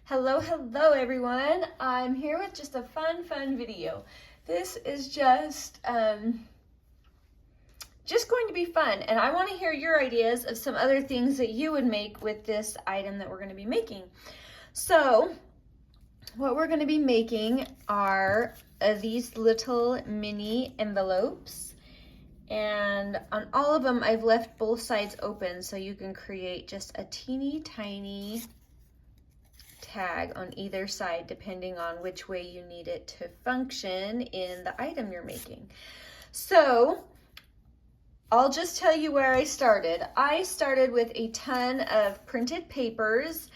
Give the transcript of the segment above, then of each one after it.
Hello everyone. I'm here with just a fun video. This is just going to be fun, and I want to hear your ideas of some other things that you would make with this item that we're going to be making. So what we're going to be making are these little mini envelopes, and on all of them I've left both sides open so you can create just a teeny tiny tag on either side depending on which way you need it to function in the item you're making. So I'll just tell you where I started. I started with a ton of printed papers.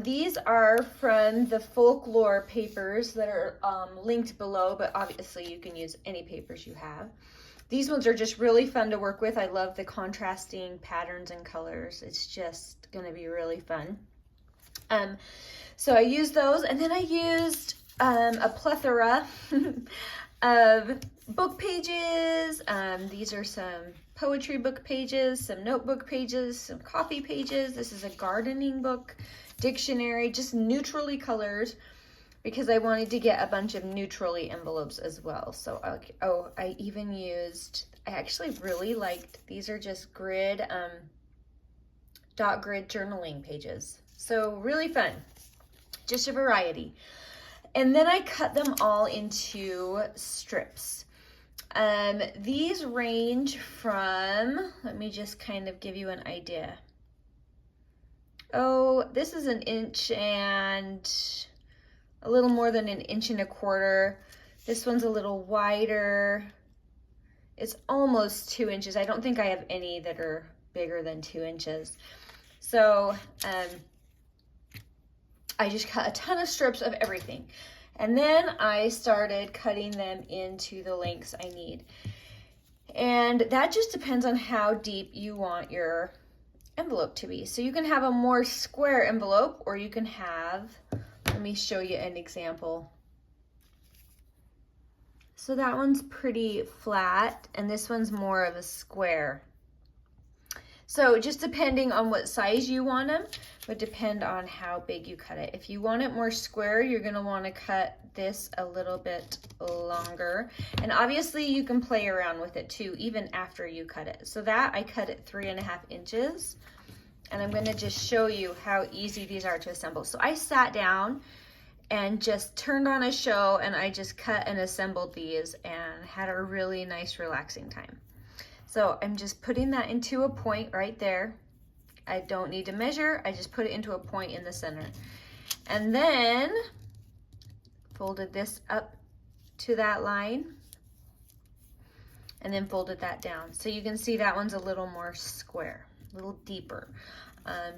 These are from the FOLKLORE papers that are linked below, but obviously you can use any papers you have. These ones are just really fun to work with. I love the contrasting patterns and colors. It's just going to be really fun. So I used those, and then I used a plethora of book pages. These are some poetry book pages, some notebook pages, some coffee pages. This is a gardening book, dictionary, just neutrally colored because I wanted to get a bunch of neutrally envelopes as well. So, I even used, I actually really liked, these are just grid, dot grid journaling pages. So really fun, just a variety. And then I cut them all into strips. These range from, let me just kind of give you an idea. Oh, this is 1 inch and a little more than 1.25 inches. This one's a little wider. It's almost 2 inches. I don't think I have any that are bigger than 2 inches. So, I just cut a ton of strips of everything. And then I started cutting them into the lengths I need. And that just depends on how deep you want your envelope to be. So you can have a more square envelope, or you can have, let me show you an example. So that one's pretty flat, and this one's more of a square. So just depending on what size you want them would depend on how big you cut it. If you want it more square, you're going to want to cut this a little bit longer. And obviously you can play around with it too, even after you cut it. So that I cut it 3.5 inches. And I'm going to just show you how easy these are to assemble. So I sat down and just turned on a show, and I just cut and assembled these and had a really nice relaxing time. So I'm just putting that into a point right there. I don't need to measure, I just put it into a point in the center. And then folded this up to that line and then folded that down. So you can see that one's a little more square, a little deeper.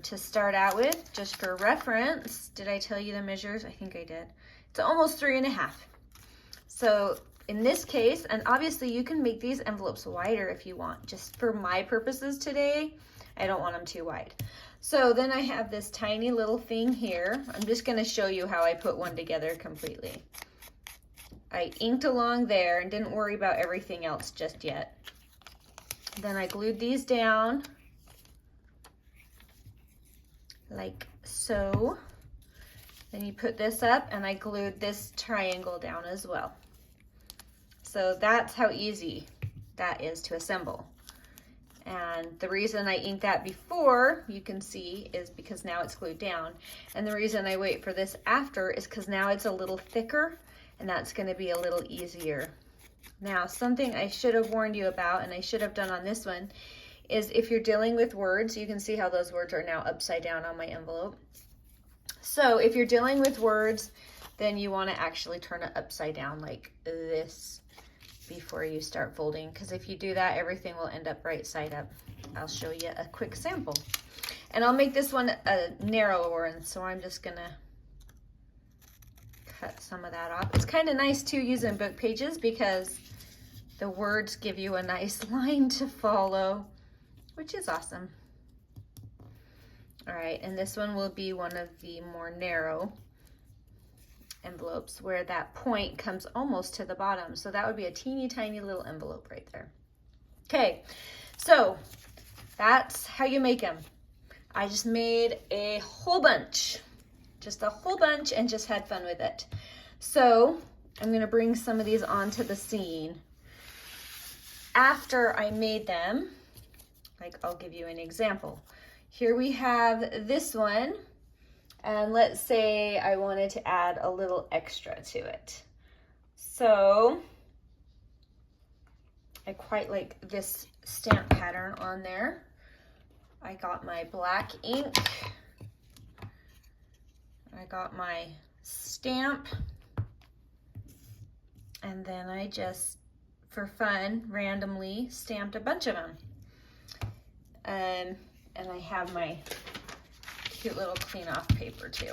To start out with, just for reference, did I tell you the measures? I think I did. It's almost 3.5. So in this case, and obviously you can make these envelopes wider if you want. Just for my purposes today, I don't want them too wide. So then I have this tiny little thing here. I'm just going to show you how I put one together completely. I inked along there and didn't worry about everything else just yet. Then I glued these down like so. Then you put this up, and I glued this triangle down as well. So that's how easy that is to assemble. And the reason I inked that before, you can see, is because now it's glued down. And the reason I wait for this after is because now it's a little thicker, and that's going to be a little easier. Now, something I should have warned you about, and I should have done on this one, is if you're dealing with words, you can see how those words are now upside down on my envelope. So if you're dealing with words, then you want to actually turn it upside down like this before you start folding, because if you do that, everything will end up right side up. I'll show you a quick sample. And I'll make this one a narrower one, so I'm just gonna cut some of that off. It's kind of nice too using book pages because the words give you a nice line to follow, which is awesome. All right, and this one will be one of the more narrow envelopes where that point comes almost to the bottom. So that would be a teeny tiny little envelope right there. Okay, so that's how you make them. I just made a whole bunch just a whole bunch, and just had fun with it. So I'm gonna bring some of these onto the scene. After I made them, like I'll give you an example. Here we have this one, and let's say I wanted to add a little extra to it. So I quite like this stamp pattern on there. I got my black ink. I got my stamp. And then I just, for fun, randomly stamped a bunch of them. And I have my cute little clean off paper too.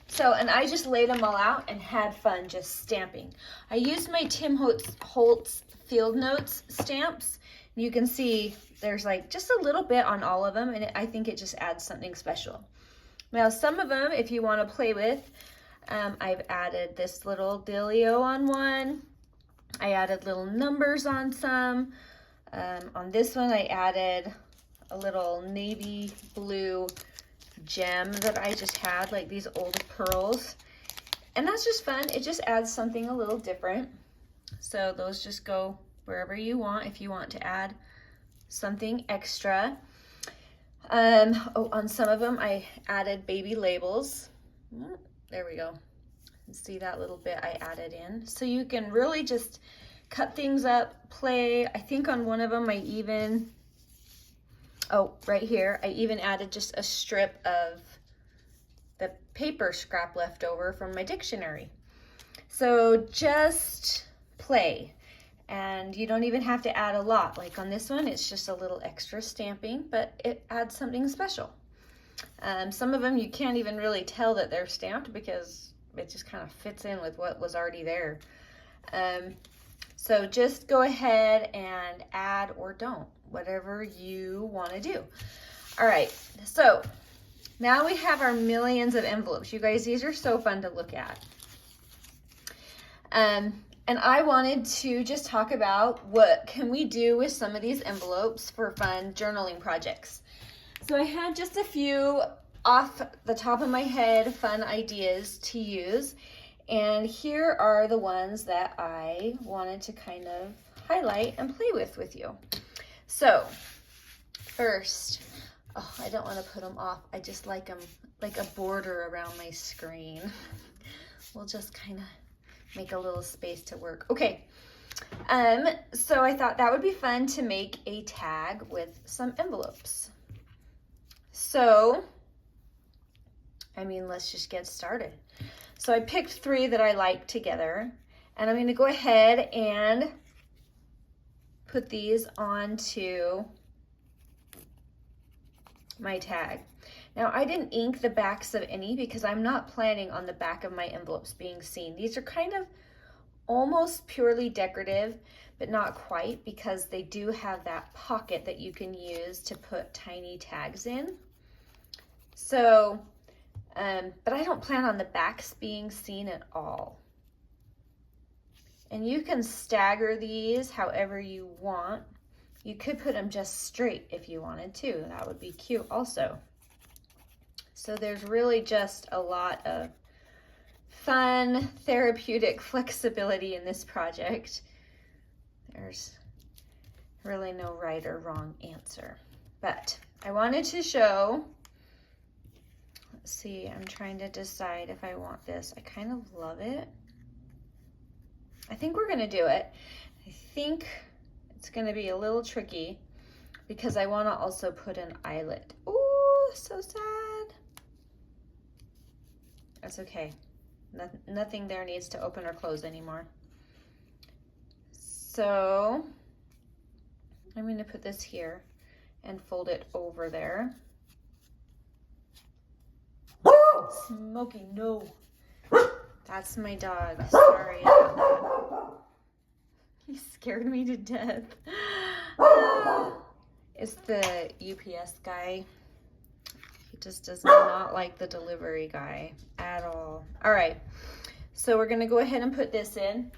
So, and I just laid them all out and had fun just stamping. I used my Tim Holtz Fieldnotes stamps. You can see there's like just a little bit on all of them, and I think it just adds something special. Now, some of them, if you want to play with, I've added this little dealio on one. I added little numbers on some. On this one, I added a little navy blue gem that I just had, like these old pearls. And that's just fun. It just adds something a little different. So those just go wherever you want if you want to add something extra. On some of them, I added baby labels. There we go. See that little bit I added in? So you can really just cut things up, play. I think on one of them, I even, right here, I even added just a strip of the paper scrap left over from my dictionary. So just play. And you don't even have to add a lot. Like on this one, it's just a little extra stamping, but it adds something special. Some of them you can't even really tell that they're stamped because it just kind of fits in with what was already there. So just go ahead and add or don't, whatever you want to do. All right, so now we have our millions of envelopes. You guys, these are so fun to look at. And I wanted to just talk about what can we do with some of these envelopes for fun journaling projects. So I had just a few off the top of my head fun ideas to use. And here are the ones that I wanted to kind of highlight and play with you. So first, I don't want to put them off. I just like them like a border around my screen. We'll just kind of make a little space to work. Okay, so I thought that would be fun to make a tag with some envelopes. So, let's just get started. So I picked 3 that I like together, and I'm going to go ahead and put these onto my tag. Now, I didn't ink the backs of any because I'm not planning on the back of my envelopes being seen. These are kind of almost purely decorative, but not quite, because they do have that pocket that you can use to put tiny tags in. So, but I don't plan on the backs being seen at all. And you can stagger these however you want. You could put them just straight if you wanted to. That would be cute also. So there's really just a lot of fun, therapeutic flexibility in this project. There's really no right or wrong answer. But I wanted to show, let's see, I'm trying to decide if I want this. I kind of love it. I think we're gonna do it. I think it's gonna be a little tricky because I wanna also put an eyelet. Ooh, so sad. That's okay. Nothing there needs to open or close anymore. So I'm going to put this here and fold it over there. Smokey, no. That's my dog. Sorry about that. He scared me to death. It's the UPS guy. He just does not like the delivery guy at all. All right, so we're gonna go ahead and put this in.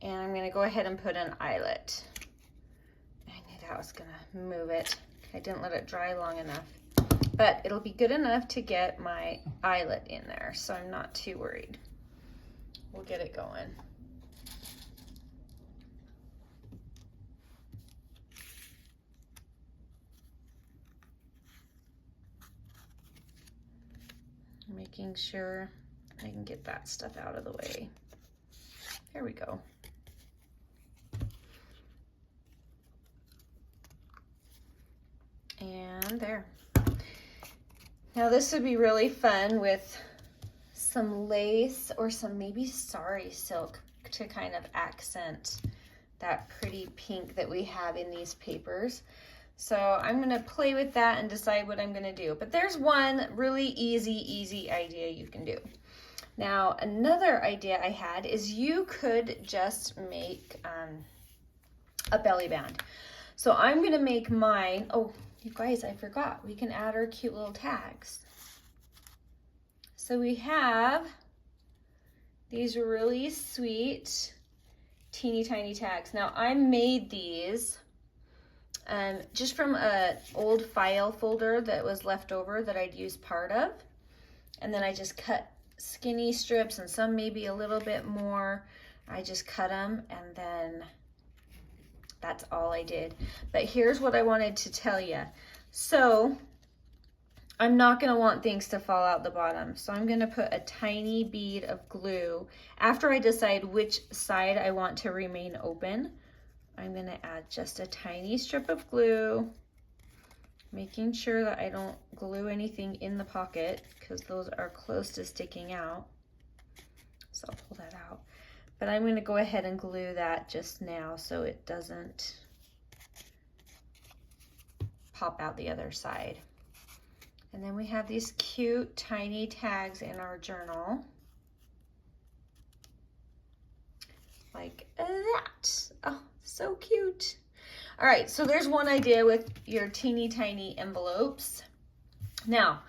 And I'm gonna go ahead and put an eyelet. I knew that was gonna move it. I didn't let it dry long enough. but it'll be good enough to get my eyelet in there, so I'm not too worried. We'll get it going. Making sure I can get that stuff out of the way. There we go. And there. Now this would be really fun with some lace or some maybe sari silk to kind of accent that pretty pink that we have in these papers. So I'm gonna play with that and decide what I'm gonna do. But there's one really easy idea you can do. Now, another idea I had is you could just make a belly band. So I'm gonna make mine, oh, you guys, I forgot, we can add our cute little tags. So we have these really sweet, teeny tiny tags. Now I made these just from an old file folder that was left over that I'd used part of. And then I just cut skinny strips and some maybe a little bit more. I just cut them and then that's all I did. But here's what I wanted to tell you. So I'm not gonna want things to fall out the bottom. So I'm gonna put a tiny bead of glue. After I decide which side I want to remain open, I'm gonna add just a tiny strip of glue, making sure that I don't glue anything in the pocket because those are close to sticking out. So I'll pull that out. But I'm gonna go ahead and glue that just now so it doesn't pop out the other side. And then we have these cute tiny tags in our journal. Like that. Oh, so cute. All right, so there's one idea with your teeny tiny envelopes. Now,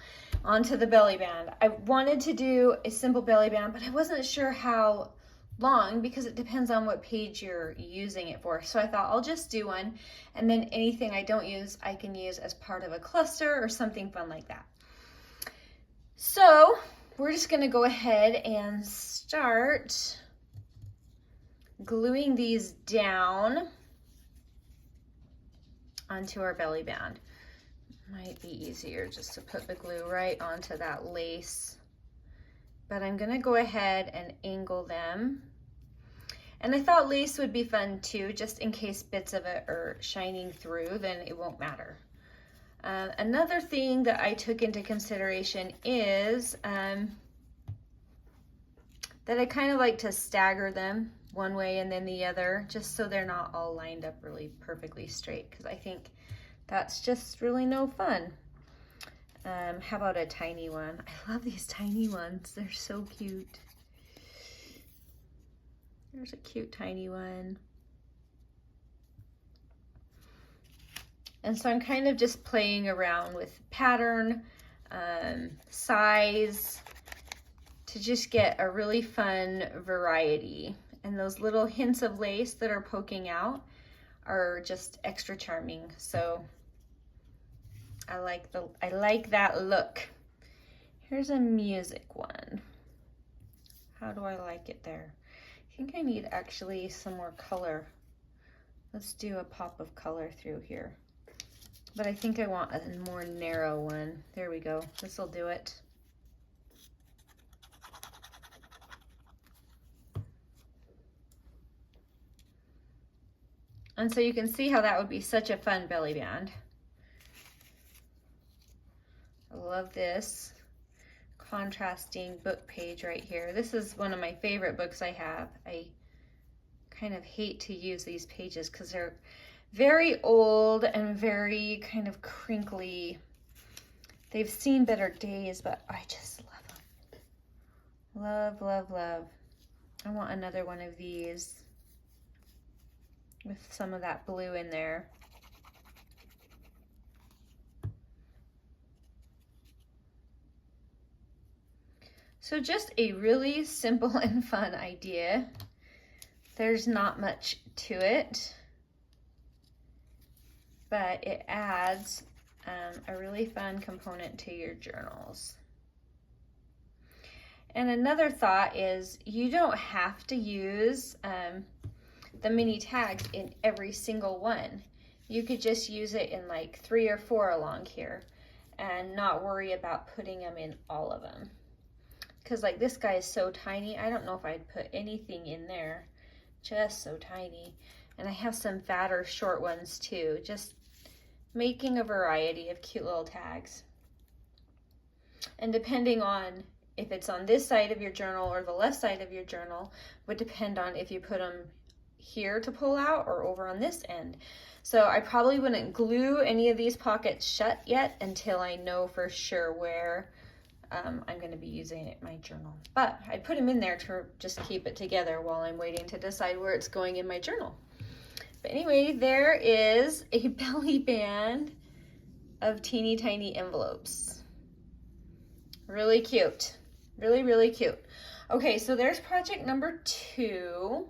onto the belly band. I wanted to do a simple belly band, but I wasn't sure how long because it depends on what page you're using it for. So I thought I'll just do one, and then anything I don't use, I can use as part of a cluster or something fun like that. So we're just gonna go ahead and start gluing these down onto our belly band. Might be easier just to put the glue right onto that lace. But I'm gonna go ahead and angle them. And I thought lace would be fun too, just in case bits of it are shining through, then it won't matter. Another thing that I took into consideration is that I kind of like to stagger them one way and then the other, just so they're not all lined up really perfectly straight, because I think that's just really no fun. How about a tiny one? I love these tiny ones. They're so cute. There's a cute tiny one. And so I'm kind of just playing around with pattern, size, to just get a really fun variety. And those little hints of lace that are poking out are just extra charming. So I like that look. Here's a music one. How do I like it there? I think I need actually some more color. Let's do a pop of color through here. But I think I want a more narrow one. There we go. This will do it. And so you can see how that would be such a fun belly band. I love this contrasting book page right here. This is one of my favorite books I have. I kind of hate to use these pages because they're very old and very kind of crinkly. They've seen better days, but I just love them. Love, love, love. I want another one of these with some of that blue in there. So just a really simple and fun idea. There's not much to it, but it adds a really fun component to your journals. And another thought is you don't have to use the mini tags in every single one. You could just use it in like 3 or 4 along here and not worry about putting them in all of them. Because like this guy is so tiny, I don't know if I'd put anything in there. Just so tiny. And I have some fatter short ones too. Just making a variety of cute little tags. And depending on if it's on this side of your journal or the left side of your journal would depend on if you put them here to pull out or over on this end. So I probably wouldn't glue any of these pockets shut yet until I know for sure where I'm going to be using it in my journal. But I put them in there to just keep it together while I'm waiting to decide where it's going in my journal. But anyway, there is a belly band of teeny tiny envelopes. Really cute. Really, really cute. Okay, so there's project number 2.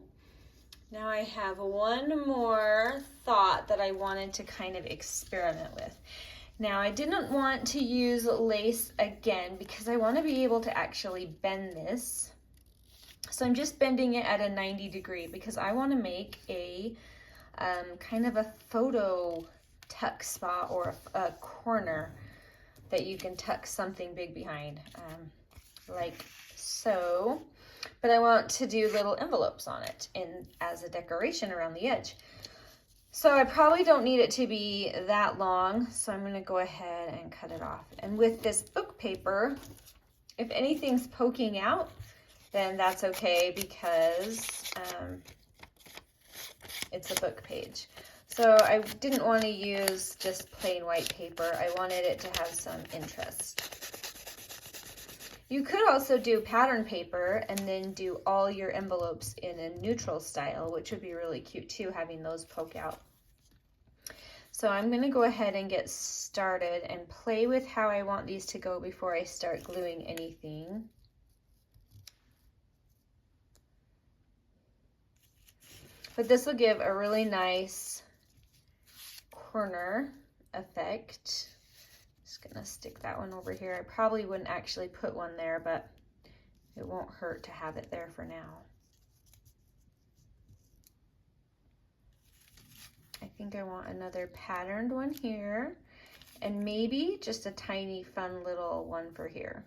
Now I have one more thought that I wanted to kind of experiment with. Now I didn't want to use lace again because I want to be able to actually bend this. So I'm just bending it at a 90 degree because I want to make a kind of a photo tuck spot or a corner that you can tuck something big behind, like so. But I want to do little envelopes on it and as a decoration around the edge. So I probably don't need it to be that long, so I'm going to go ahead and cut it off. And with this book paper, if anything's poking out, then that's okay because it's a book page. So I didn't want to use just plain white paper. I wanted it to have some interest. You could also do pattern paper and then do all your envelopes in a neutral style, which would be really cute too, having those poke out. So I'm going to go ahead and get started and play with how I want these to go before I start gluing anything. But this will give a really nice corner effect. Just gonna stick that one over here. I probably wouldn't actually put one there, but it won't hurt to have it there for now. I think I want another patterned one here and maybe just a tiny fun little one for here.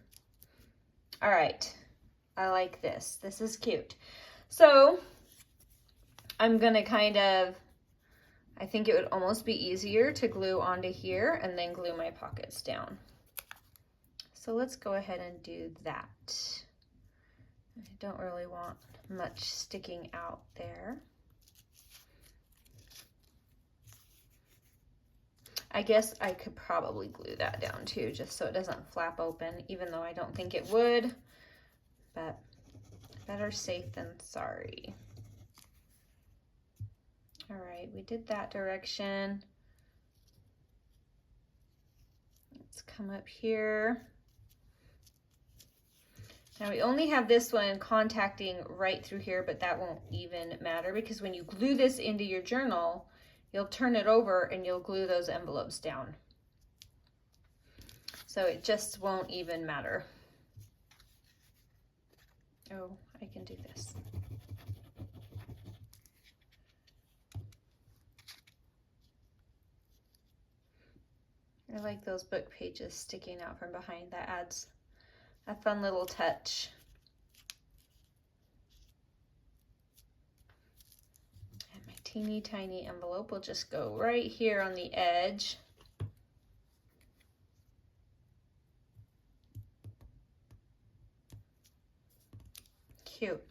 All right, I like this. This is cute. So I'm gonna kind of, I think it would almost be easier to glue onto here and then glue my pockets down. So let's go ahead and do that. I don't really want much sticking out there. I guess I could probably glue that down too, just so it doesn't flap open, even though I don't think it would, but better safe than sorry. All right, we did that direction. Let's come up here. Now we only have this one contacting right through here, but that won't even matter because when you glue this into your journal, you'll turn it over and you'll glue those envelopes down. So it just won't even matter. Oh, I can do this. I like those book pages sticking out from behind. That adds a fun little touch. And my teeny tiny envelope will just go right here on the edge. Cute.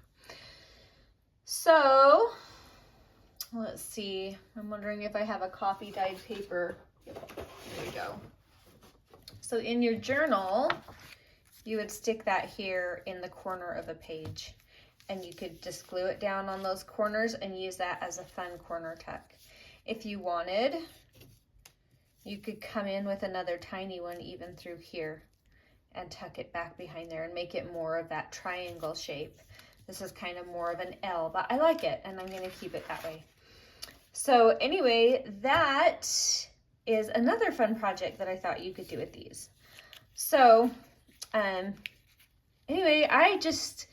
So let's see. I'm wondering if I have a coffee dyed paper. There we go. So in your journal, you would stick that here in the corner of a page, and you could just glue it down on those corners and use that as a fun corner tuck. If you wanted, you could come in with another tiny one even through here and tuck it back behind there and make it more of that triangle shape. This is kind of more of an L, but I like it and I'm going to keep it that way. So anyway, that is another fun project that I thought you could do with these. So anyway, I just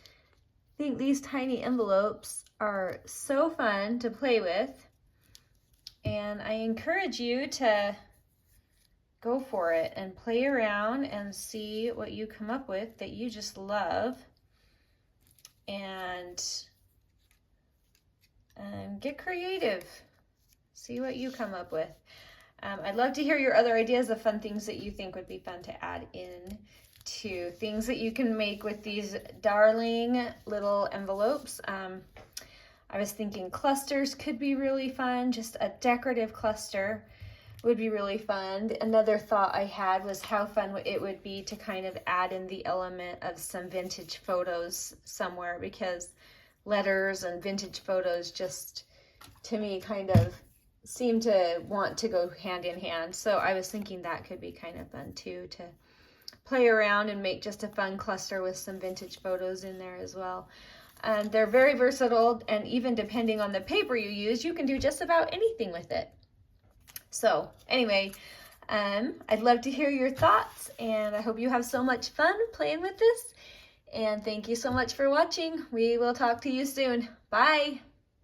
think these tiny envelopes are so fun to play with, and I encourage you to go for it and play around and see what you come up with that you just love, and get creative. See what you come up with. I'd love to hear your other ideas of fun things that you think would be fun to add in to things that you can make with these darling little envelopes. I was thinking clusters could be really fun. Just a decorative cluster would be really fun. Another thought I had was how fun it would be to kind of add in the element of some vintage photos somewhere, because letters and vintage photos just, to me, kind of seem to want to go hand in hand. So I was thinking that could be kind of fun too, to play around and make just a fun cluster with some vintage photos in there as well. And they're very versatile, and even depending on the paper you use, you can do just about anything with it. So anyway, I'd love to hear your thoughts, and I hope you have so much fun playing with this. And thank you so much for watching. We will talk to you soon. Bye.